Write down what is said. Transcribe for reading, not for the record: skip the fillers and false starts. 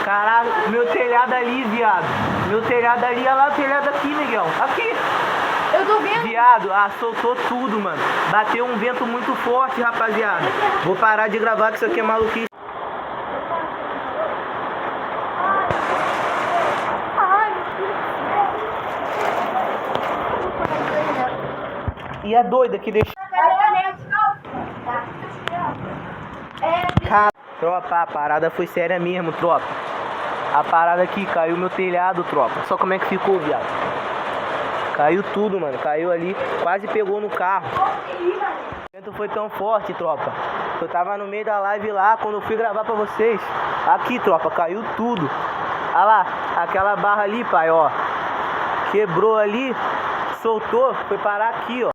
Caralho, meu telhado ali, viado. Meu telhado ali, olha lá o telhado aqui, Miguel. Aqui. Eu tô vendo. Viado, soltou tudo, mano. Bateu um vento muito forte, rapaziada. Vou parar de gravar que isso aqui é maluquice. E a doida que deixou. Cara, tropa, a parada foi séria mesmo, tropa. A parada aqui, caiu meu telhado, tropa. Só como é que ficou, viado. Caiu tudo, mano. Caiu ali, quase pegou no carro. O vento foi tão forte, tropa. Eu tava no meio da live lá, quando eu fui gravar pra vocês. Aqui, tropa, caiu tudo. Olha lá, aquela barra ali, pai, ó. Quebrou ali, soltou, foi parar aqui, ó.